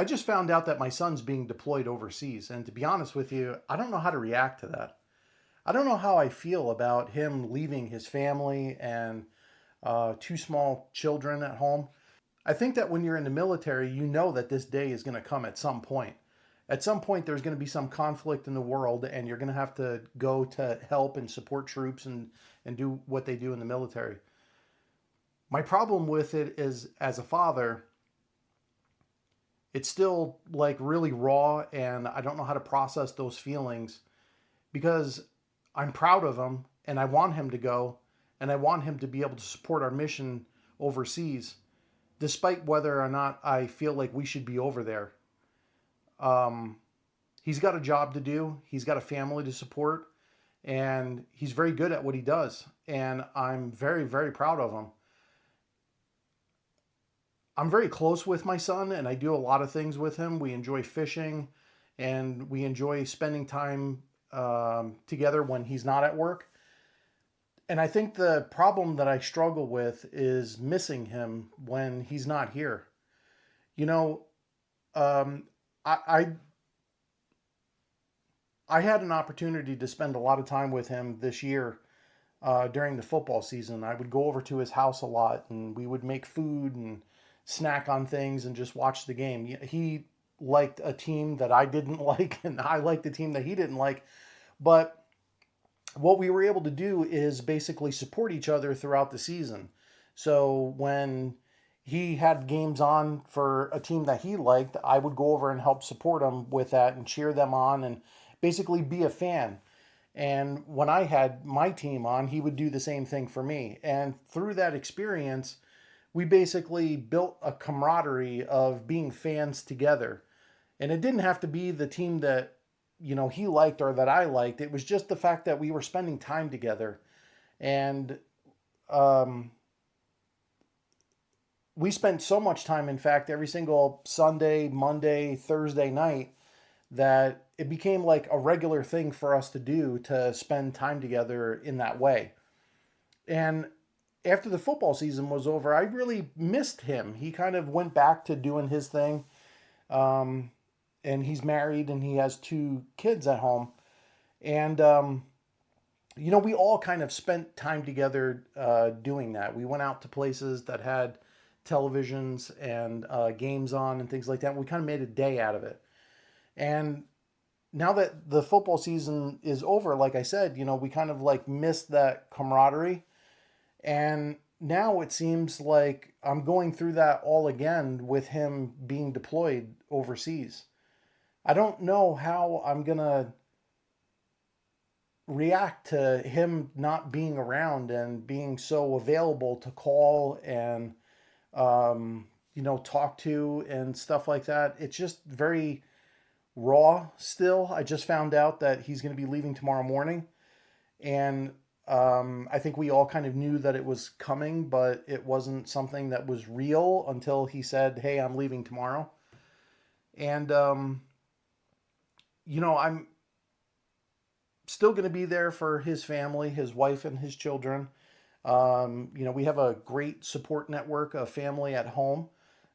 I just found out that my son's being deployed overseas. And to be honest with you, I don't know how to react to that. I don't know how I feel about him leaving his family and two small children at home. I think that when you're in the military, you know that this day is going to come at some point. At some point, there's going to be some conflict in the world, and you're going to have to go to help and support troops and do what they do in the military. My problem with it is, as a father, it's still like really raw, and I don't know how to process those feelings because I'm proud of him and I want him to go and I want him to be able to support our mission overseas, despite whether or not I feel like we should be over there. Um, he's got a job to do, he's got a family to support, and he's very good at what he does. And I'm very, very proud of him. I'm very close with my son, and I do a lot of things with him. We enjoy fishing, and we enjoy spending time together when he's not at work. And I think the problem that I struggle with is missing him when he's not here. You know, um, I, I I had an opportunity to spend a lot of time with him this year during the football season. I would go over to his house a lot, and we would make food and snack on things and just watch the game. He liked a team that I didn't like, and I liked a team that he didn't like. But what we were able to do is basically support each other throughout the season. So when he had games on for a team that he liked, I would go over and help support him with that and cheer them on and basically be a fan. And when I had my team on, he would do the same thing for me. And through that experience, we basically built a camaraderie of being fans together. And it didn't have to be the team that, he liked or that I liked. It was just the fact that we were spending time together. And um, we spent so much time, in fact, every single Sunday, Monday, Thursday night, that it became like a regular thing for us to do to spend time together in that way. And after the football season was over, I really missed him. He kind of went back to doing his thing. Um, and he's married and he has two kids at home. And, we all kind of spent time together doing that. We went out to places that had televisions and games on and things like that. We kind of made a day out of it. And now that the football season is over, like I said, we kind of like missed that camaraderie. And now it seems like I'm going through that all again with him being deployed overseas. I don't know how I'm going to react to him not being around and being so available to call and, talk to and stuff like that. It's just very raw still. I just found out that he's going to be leaving tomorrow morning. And I think we all kind of knew that it was coming, but it wasn't something that was real until he said, "Hey, I'm leaving tomorrow." And, I'm still going to be there for his family, his wife, and his children. We have a great support network of family at home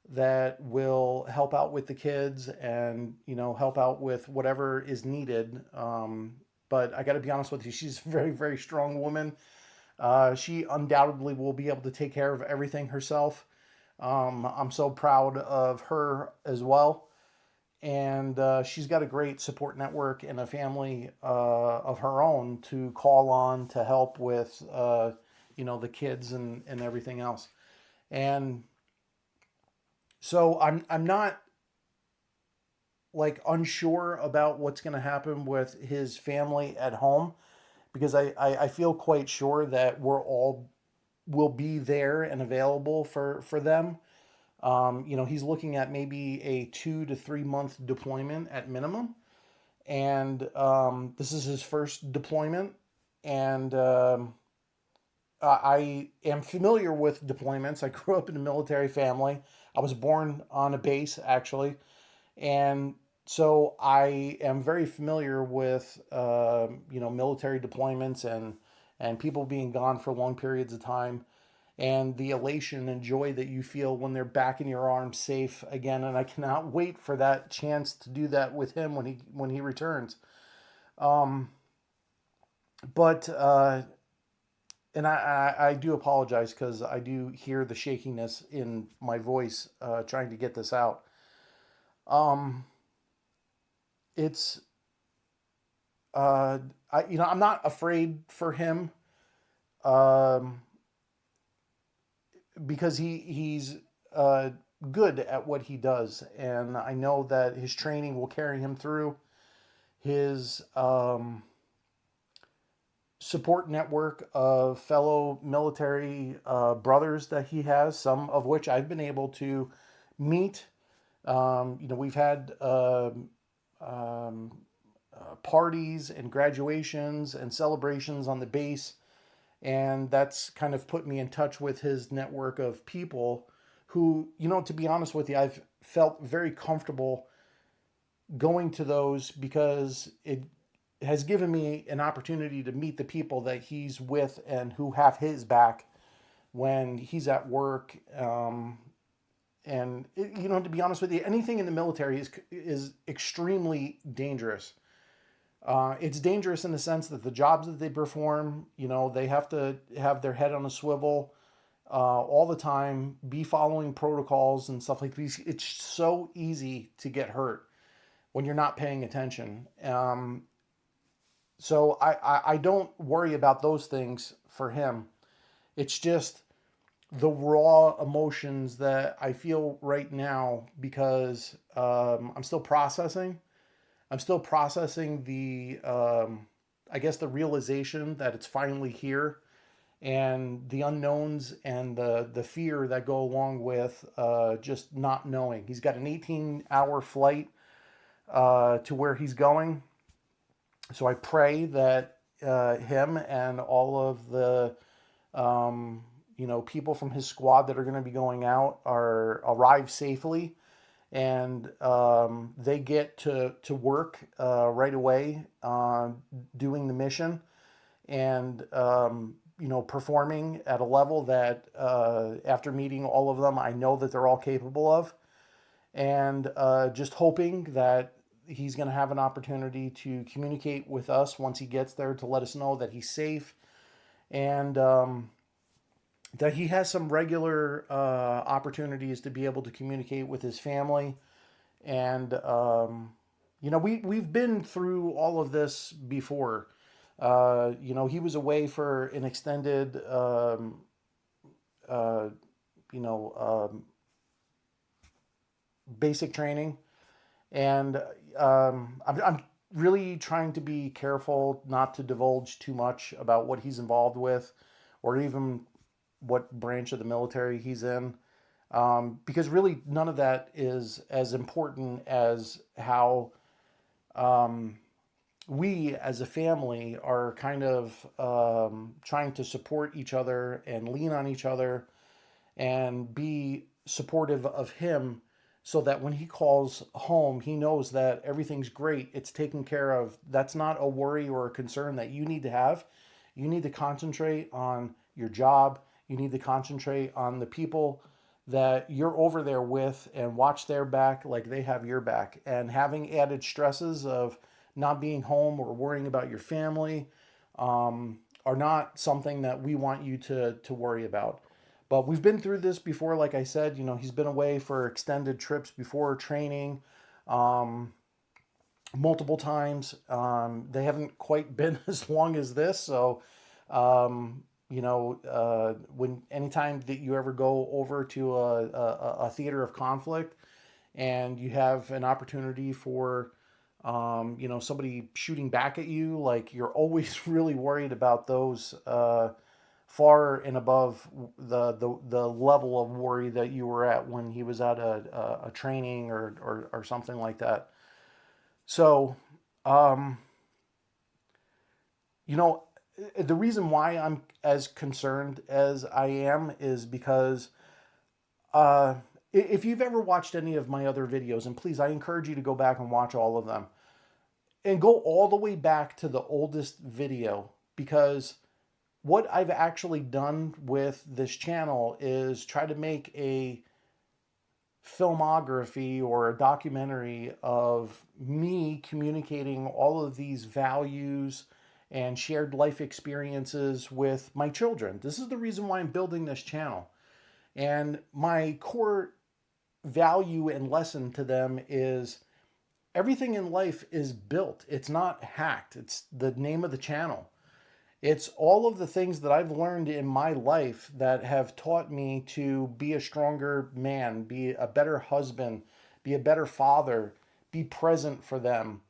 that will help out with the kids and help out with whatever is needed. But I got to be honest with you, she's a very, very strong woman. She undoubtedly will be able to take care of everything herself. I'm so proud of her as well. And she's got a great support network and a family of her own to call on to help with, the kids and everything else. And so I'm not like unsure about what's going to happen with his family at home because I feel quite sure that we're all will be there and available for them. He's looking at maybe a 2 to 3 month deployment at minimum, and this is his first deployment, and I am familiar with deployments. I grew up in a military family. I was born on a base actually, and so I am very familiar with military deployments and people being gone for long periods of time. and the elation and joy that you feel when they're back in your arms safe again. And I cannot wait for that chance to do that with him when he returns. Um, but and I do apologize because I do hear the shakiness in my voice trying to get this out. Um, it's I'm not afraid for him, um, because he's uh, good at what he does, and I know that his training will carry him through. His support network of fellow military brothers that he has, some of which I've been able to meet. We've had parties and graduations and celebrations on the base, and that's kind of put me in touch with his network of people who, to be honest with you, I've felt very comfortable going to those because it has given me an opportunity to meet the people that he's with and who have his back when he's at work. To be honest with you, anything in the military is extremely dangerous. It's dangerous in the sense that the jobs that they perform, they have to have their head on a swivel all the time, be following protocols and stuff like these. It's so easy to get hurt when you're not paying attention. So I don't worry about those things for him. It's just the raw emotions that I feel right now because I'm still processing. I'm still processing I guess, the realization that it's finally here, and the unknowns and the fear that go along with just not knowing. He's got an 18-hour flight to where he's going. So I pray that him and all of the people from his squad that are going to be going out arrive safely, and they get to work right away doing the mission, and performing at a level that after meeting all of them, I know that they're all capable of, and just hoping that he's going to have an opportunity to communicate with us once he gets there to let us know that he's safe, and that he has some regular opportunities to be able to communicate with his family. And we've been through all of this before. He was away for an extended uh, you know basic training, and I'm really trying to be careful not to divulge too much about what he's involved with, or even what branch of the military he's in, because really none of that is as important as how we as a family are kind of trying to support each other and lean on each other and be supportive of him, so that when he calls home, he knows that everything's great. It's taken care of. That's not a worry or a concern that you need to have. You need to concentrate on your job. You need to concentrate on the people that you're over there with and watch their back like they have your back. And having added stresses of not being home or worrying about your family are not something that we want you to worry about. But we've been through this before. Like I said, he's been away for extended trips before training um, multiple times. They haven't quite been as long as this. So, when anytime that you ever go over to a theater of conflict and you have an opportunity for somebody shooting back at you, like, you're always really worried about those far and above the level of worry that you were at when he was at a training or something like that. So, um, you know, the reason why I'm as concerned as I am is because uh, if you've ever watched any of my other videos, and please, I encourage you to go back and watch all of them, and go all the way back to the oldest video, because what I've actually done with this channel is try to make a filmography or a documentary of me communicating all of these values and shared life experiences with my children. This is the reason why I'm building this channel. And my core value and lesson to them is everything in life is built. It's not hacked. It's the name of the channel. It's all of the things that I've learned in my life that have taught me to be a stronger man, be a better husband, be a better father, be present for them,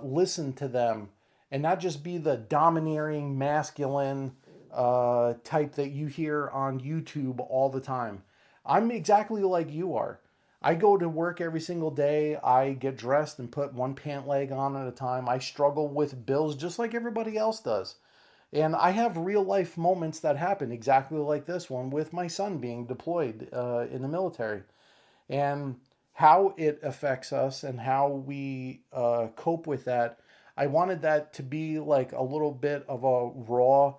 listen to them, and not just be the domineering, masculine type that you hear on YouTube all the time. I'm exactly like you are. I go to work every single day. I get dressed and put one pant leg on at a time. I struggle with bills just like everybody else does. And I have real life moments that happen exactly like this one with my son being deployed in the military, and how it affects us and how we cope with that. I wanted that to be like a little bit of a raw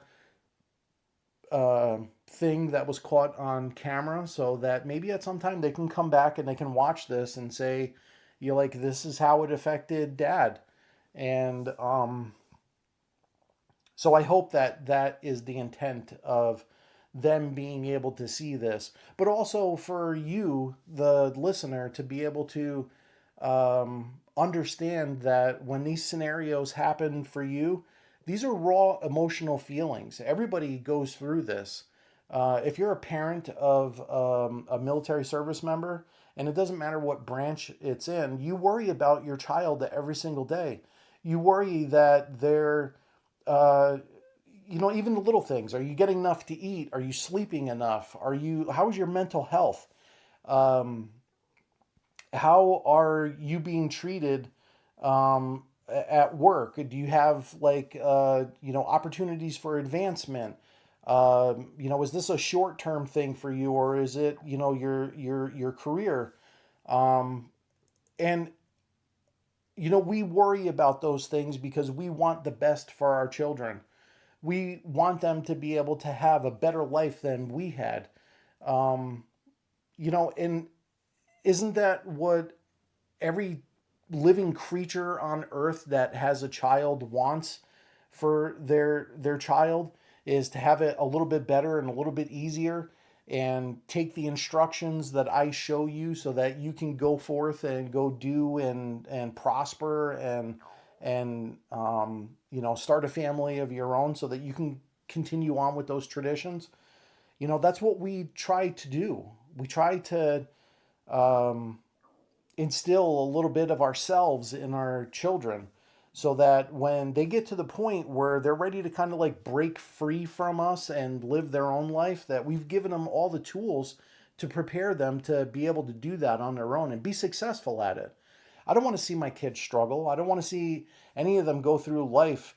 thing that was caught on camera, so that maybe at some time they can come back and they can watch this and say, you know, like, this is how it affected dad. And so I hope that that is the intent of them being able to see this, but also for you, the listener, to be able to understand that when these scenarios happen for you, these are raw emotional feelings. Everybody goes through this. If you're a parent of a military service member, and it doesn't matter what branch it's in, you worry about your child every single day. You worry that they're uh, even the little things. Are you getting enough to eat? Are you sleeping enough? How is your mental health? Um, how are you being treated at work? Do you have opportunities for advancement? Is this a short term thing for you, or is it, your career? Um, and we worry about those things because we want the best for our children. We want them to be able to have a better life than we had. Um, and isn't that what every living creature on earth that has a child wants for their child, is to have it a little bit better and a little bit easier, and take the instructions that I show you so that you can go forth and go do and prosper and start a family of your own so that you can continue on with those traditions. That's what we try to do. We try to um, instill a little bit of ourselves in our children, so that when they get to the point where they're ready to kind of like break free from us and live their own life, that we've given them all the tools to prepare them to be able to do that on their own and be successful at it. I don't want to see my kids struggle. I don't want to see any of them go through life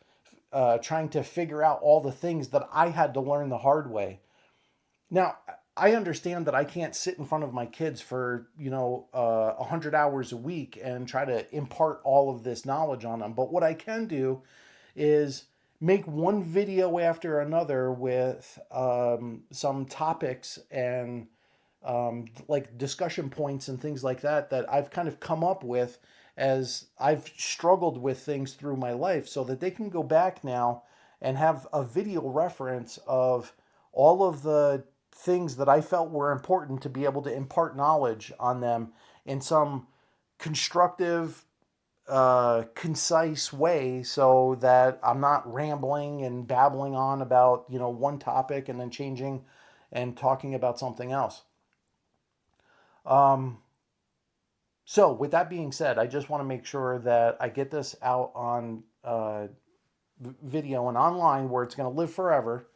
trying to figure out all the things that I had to learn the hard way. Now, I understand that I can't sit in front of my kids for 100 hours a week and try to impart all of this knowledge on them. But what I can do is make one video after another with some topics and like discussion points and things like that that I've kind of come up with as I've struggled with things through my life, so that they can go back now and have a video reference of all of the things that I felt were important to be able to impart knowledge on them in some constructive, concise way, so that I'm not rambling and babbling on about, one topic and then changing and talking about something else. Um, so, with that being said, I just want to make sure that I get this out on video and online where it's going to live forever.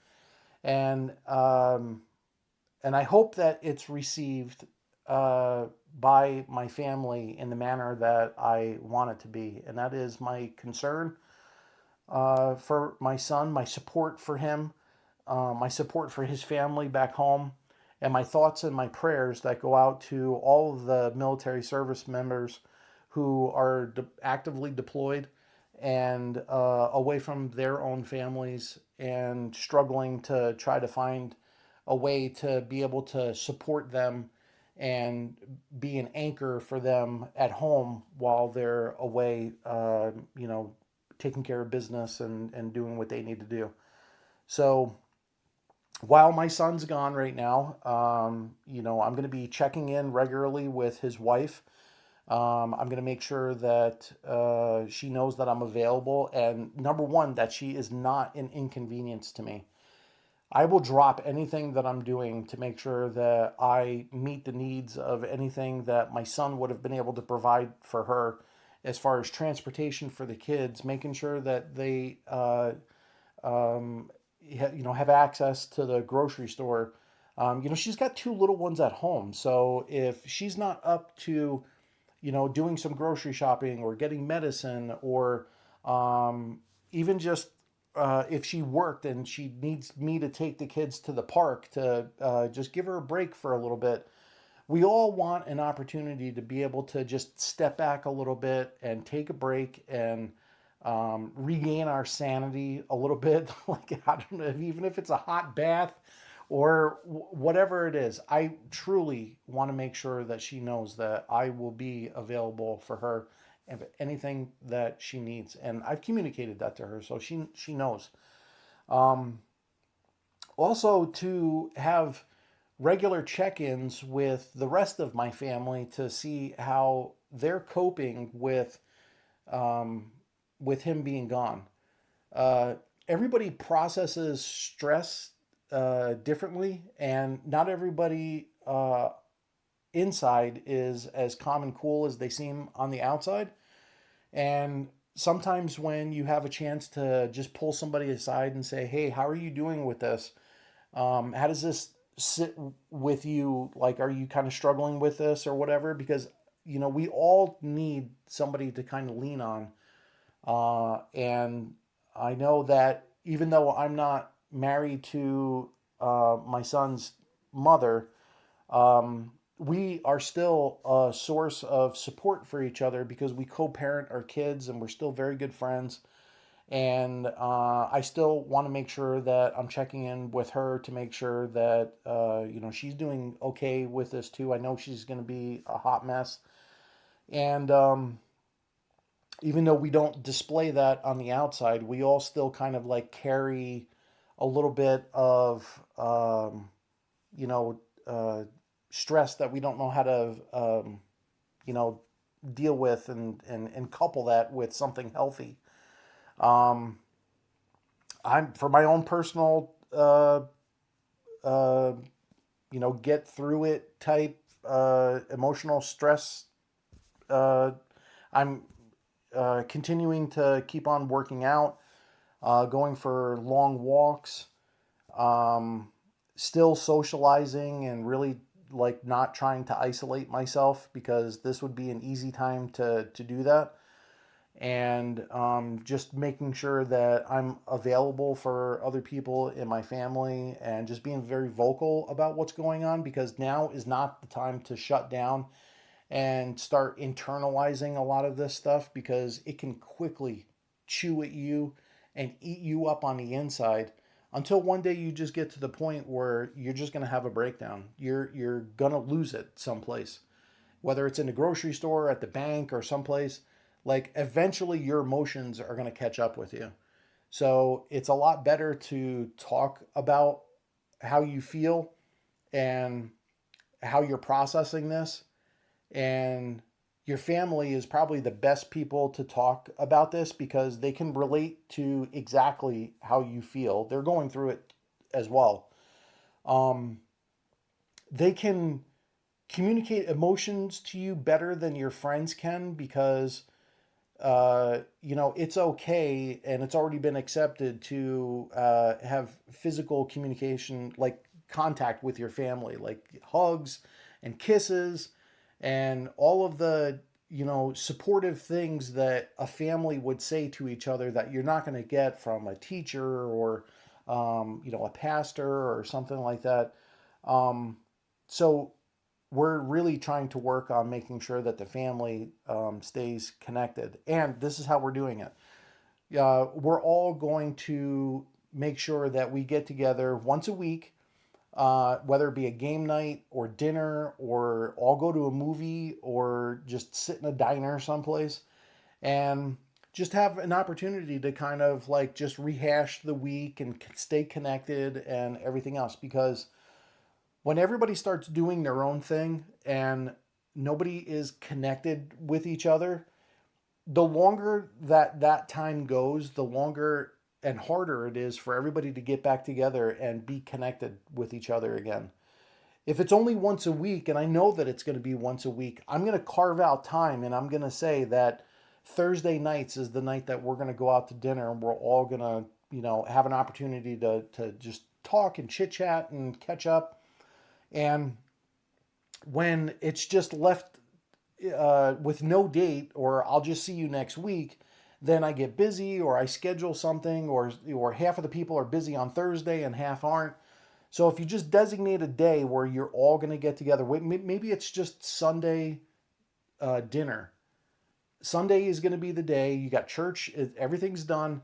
And I hope that it's received by my family in the manner that I want it to be. And that is my concern for my son, my support for him, my support for his family back home, and my thoughts and my prayers that go out to all of the military service members who are actively deployed and away from their own families, and struggling to try to find a way to be able to support them and be an anchor for them at home while they're away, taking care of business and doing what they need to do. So while my son's gone right now, I'm going to be checking in regularly with his wife. I'm going to make sure that she knows that I'm available, and number one, that she is not an inconvenience to me. I will drop anything that I'm doing to make sure that I meet the needs of anything that my son would have been able to provide for her, as far as transportation for the kids, making sure that they um, have access to the grocery store. She's got two little ones at home, so if she's not up to doing some grocery shopping or getting medicine, or even just if she worked and she needs me to take the kids to the park to just give her a break for a little bit. We all want an opportunity to be able to just step back a little bit and take a break and regain our sanity a little bit. Like, I don't know, even if it's a hot bath or whatever it is, I truly want to make sure that she knows that I will be available for her and anything that she needs. And I've communicated that to her, so she knows. Um, Also, to have regular check-ins with the rest of my family to see how they're coping um, with him being gone. Uh, Everybody processes stress differently, and not everybody inside is as calm and cool as they seem on the outside. And sometimes when you have a chance to just pull somebody aside and say, "Hey, how are you doing with this? How does this sit with you? Like, are you kind of struggling with this or whatever?" Because we all need somebody to kind of lean on. And I know that even though I'm not married to my son's mother, we are still a source of support for each other because we co-parent our kids and we're still very good friends. And I still want to make sure that I'm checking in with her to make sure that she's doing okay with this too. I know she's going to be a hot mess, and even though we don't display that on the outside, we all still kind of like carry a little bit of you know uh, stress that we don't know how to you know deal with, and couple that with something healthy. Um, I'm for my own personal uh, get through it type emotional stress. Uh, I'm continuing to keep on working out, going for long walks, um, still socializing, and really like not trying to isolate myself because this would be an easy time to do that. And just making sure that I'm available for other people in my family and just being very vocal about what's going on, because now is not the time to shut down and start internalizing a lot of this stuff, because it can quickly chew at you and eat you up on the inside until one day you just get to the point where you're just going to have a breakdown. You're going to lose it someplace, whether it's in the grocery store, at the bank, or someplace. Like, eventually your emotions are going to catch up with you. So it's a lot better to talk about how you feel and how you're processing this. And your family is probably the best people to talk about this because they can relate to exactly how you feel. They're going through it as well. Um, they can communicate emotions to you better than your friends can, because it's okay and it's already been accepted to have physical communication, like contact with your family, like hugs and kisses and all of the, supportive things that a family would say to each other that you're not going to get from a teacher or, a pastor or something like that. So we're really trying to work on making sure that the family stays connected. And this is how we're doing it. we're all going to make sure that we get together once a week, whether it be a game night or dinner, or all go to a movie or just sit in a diner someplace and just have an opportunity to kind of like just rehash the week and stay connected and everything else. Because when everybody starts doing their own thing and nobody is connected with each other, the longer that time goes, the longer and harder it is for everybody to get back together and be connected with each other again. If it's only once a week, and I know that it's going to be once a week, I'm going to carve out time and I'm going to say that Thursday nights is the night that we're going to go out to dinner and we're all going to, have an opportunity to just talk and chit chat and catch up. And when it's just left with no date, or I'll just see you next week, then I get busy or I schedule something, or half of the people are busy on Thursday and half aren't. So if you just designate a day where you're all going to get together, maybe it's just Sunday dinner. Sunday is going to be the day. You got church, everything's done.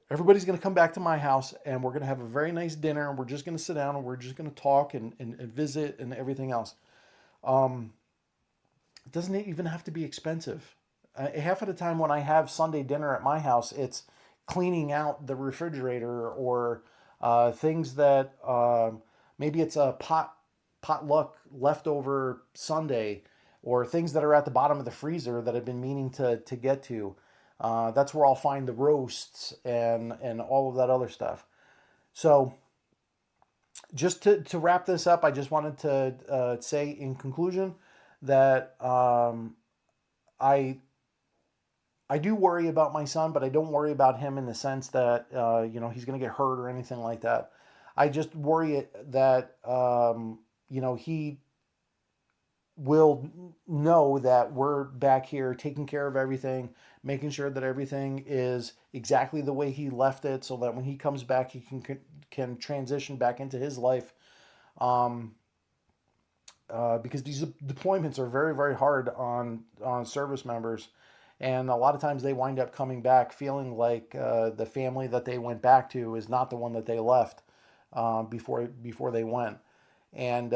Everybody's going to come back to my house and we're going to have a very nice dinner and we're just going to sit down and we're just going to talk and visit and everything else. Um, it doesn't even have to be expensive. Half of the time when I have Sunday dinner at my house, it's cleaning out the refrigerator or things that maybe it's a potluck leftover Sunday, or things that are at the bottom of the freezer that I've been meaning to get to. That's where I'll find the roasts and all of that other stuff. So just to wrap this up, I just wanted to say in conclusion that I I do worry about my son, but I don't worry about him in the sense that he's going to get hurt or anything like that. I just worry that he will know that we're back here taking care of everything, making sure that everything is exactly the way he left it, so that when he comes back, he can transition back into his life. Um, because these deployments are very, very hard on service members, and a lot of times they wind up coming back feeling like the family that they went back to is not the one that they left before they went, and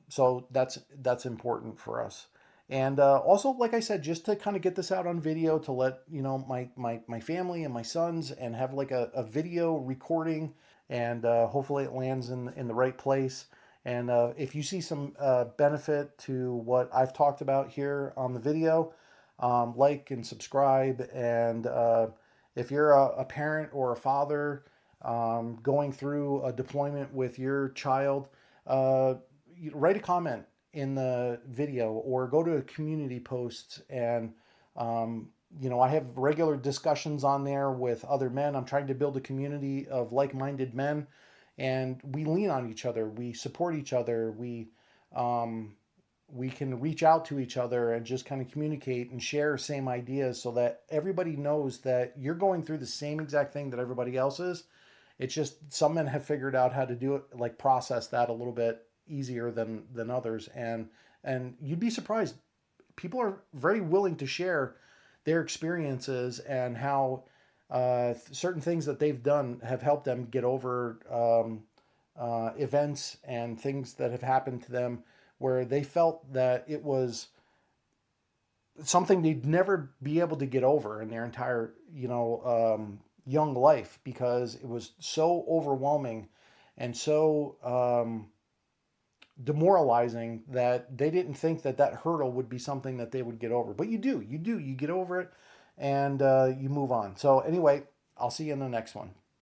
so that's important for us. And also, like I said, just to kind of get this out on video to let my family and my sons, and have like a video recording, and hopefully it lands in the right place. And if you see some benefit to what I've talked about here on the video, like and subscribe. And if you're a parent or a father going through a deployment with your child, uh, write a comment in the video or go to a community post. And I have regular discussions on there with other men. I'm trying to build a community of like-minded men, and we lean on each other, we support each other, um, we can reach out to each other and just kind of communicate and share same ideas, so that everybody knows that you're going through the same exact thing that everybody else is. It's just some men have figured out how to do it, like process that a little bit easier than others. And you'd be surprised, people are very willing to share their experiences and how certain things that they've done have helped them get over events and things that have happened to them, where they felt that it was something they'd never be able to get over in their entire young life, because it was so overwhelming and so demoralizing that they didn't think that hurdle would be something that they would get over. But you get over it, and you move on. So anyway, I'll see you in the next one.